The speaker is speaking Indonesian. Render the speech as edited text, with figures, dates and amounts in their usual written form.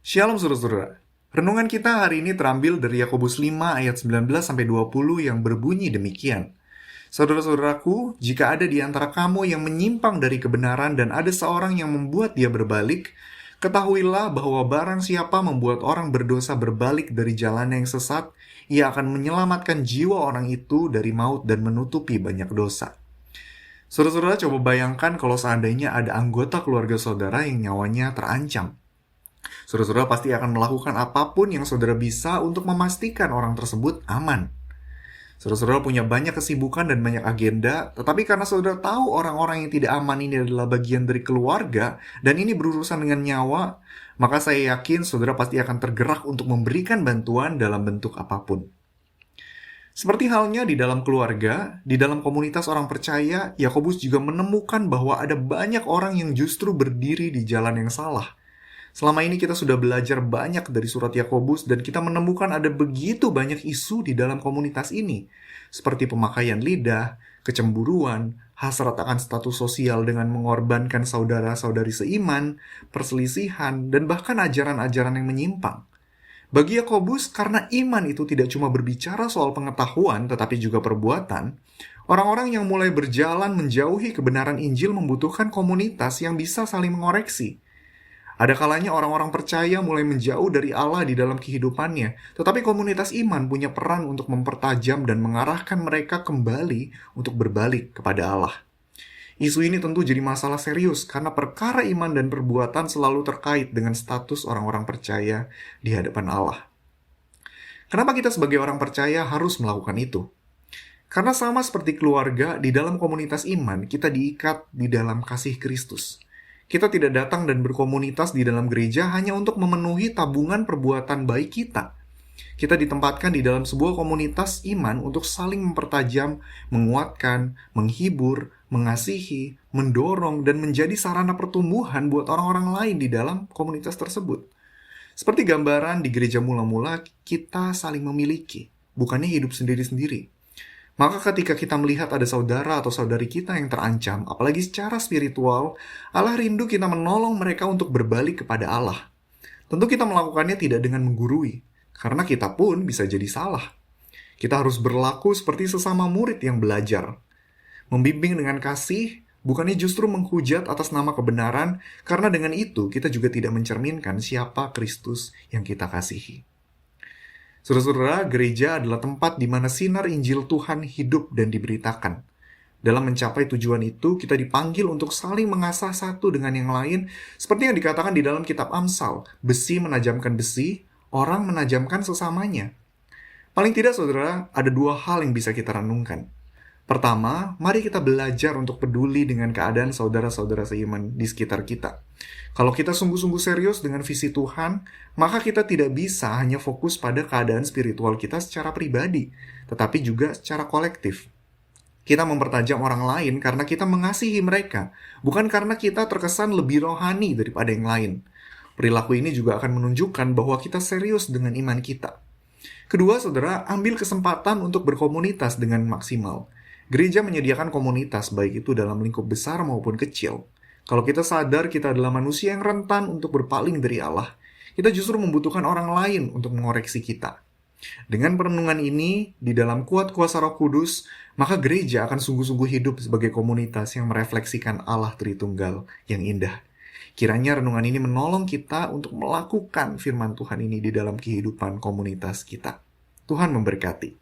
Shalom saudara-saudara. Renungan kita hari ini terambil dari Yakobus 5 ayat 19-20 yang berbunyi demikian. Saudara-saudaraku, jika ada di antara kamu yang menyimpang dari kebenaran dan ada seorang yang membuat dia berbalik, ketahuilah bahwa barang siapa membuat orang berdosa berbalik dari jalan yang sesat, ia akan menyelamatkan jiwa orang itu dari maut dan menutupi banyak dosa. Saudara-saudara, coba bayangkan kalau seandainya ada anggota keluarga saudara yang nyawanya terancam. Saudara-saudara pasti akan melakukan apapun yang saudara bisa untuk memastikan orang tersebut aman. Saudara-saudara punya banyak kesibukan dan banyak agenda, tetapi karena saudara tahu orang-orang yang tidak aman ini adalah bagian dari keluarga, dan ini berurusan dengan nyawa, maka saya yakin saudara pasti akan tergerak untuk memberikan bantuan dalam bentuk apapun. Seperti halnya di dalam keluarga, di dalam komunitas orang percaya, Yakobus juga menemukan bahwa ada banyak orang yang justru berdiri di jalan yang salah. Selama ini kita sudah belajar banyak dari surat Yakobus dan kita menemukan ada begitu banyak isu di dalam komunitas ini. Seperti pemakaian lidah, kecemburuan, hasrat akan status sosial dengan mengorbankan saudara-saudari seiman, perselisihan, dan bahkan ajaran-ajaran yang menyimpang. Bagi Yakobus, karena iman itu tidak cuma berbicara soal pengetahuan tetapi juga perbuatan, orang-orang yang mulai berjalan menjauhi kebenaran Injil membutuhkan komunitas yang bisa saling mengoreksi. Ada kalanya orang-orang percaya mulai menjauh dari Allah di dalam kehidupannya, tetapi komunitas iman punya peran untuk mempertajam dan mengarahkan mereka kembali untuk berbalik kepada Allah. Isu ini tentu jadi masalah serius karena perkara iman dan perbuatan selalu terkait dengan status orang-orang percaya di hadapan Allah. Kenapa kita sebagai orang percaya harus melakukan itu? Karena sama seperti keluarga, di dalam komunitas iman kita diikat di dalam kasih Kristus. Kita tidak datang dan berkomunitas di dalam gereja hanya untuk memenuhi tabungan perbuatan baik kita. Kita ditempatkan di dalam sebuah komunitas iman untuk saling mempertajam, menguatkan, menghibur, mengasihi, mendorong, dan menjadi sarana pertumbuhan buat orang-orang lain di dalam komunitas tersebut. Seperti gambaran di gereja mula-mula, kita saling memiliki, bukannya hidup sendiri-sendiri. Maka ketika kita melihat ada saudara atau saudari kita yang terancam, apalagi secara spiritual, Allah rindu kita menolong mereka untuk berbalik kepada Allah. Tentu kita melakukannya tidak dengan menggurui, karena kita pun bisa jadi salah. Kita harus berlaku seperti sesama murid yang belajar. Membimbing dengan kasih, bukannya justru menghujat atas nama kebenaran, karena dengan itu kita juga tidak mencerminkan siapa Kristus yang kita kasihi. Saudara-saudara, gereja adalah tempat di mana sinar Injil Tuhan hidup dan diberitakan. Dalam mencapai tujuan itu, kita dipanggil untuk saling mengasah satu dengan yang lain, seperti yang dikatakan di dalam kitab Amsal, besi menajamkan besi, orang menajamkan sesamanya. Paling tidak, saudara, ada dua hal yang bisa kita renungkan. Pertama, mari kita belajar untuk peduli dengan keadaan saudara-saudara seiman di sekitar kita. Kalau kita sungguh-sungguh serius dengan visi Tuhan, maka kita tidak bisa hanya fokus pada keadaan spiritual kita secara pribadi, tetapi juga secara kolektif. Kita mempertajam orang lain karena kita mengasihi mereka, bukan karena kita terkesan lebih rohani daripada yang lain. Perilaku ini juga akan menunjukkan bahwa kita serius dengan iman kita. Kedua, saudara, ambil kesempatan untuk berkomunitas dengan maksimal. Gereja menyediakan komunitas, baik itu dalam lingkup besar maupun kecil. Kalau kita sadar kita adalah manusia yang rentan untuk berpaling dari Allah, kita justru membutuhkan orang lain untuk mengoreksi kita. Dengan perenungan ini, di dalam kuat kuasa Roh Kudus, maka gereja akan sungguh-sungguh hidup sebagai komunitas yang merefleksikan Allah Tritunggal yang indah. Kiranya renungan ini menolong kita untuk melakukan firman Tuhan ini di dalam kehidupan komunitas kita. Tuhan memberkati.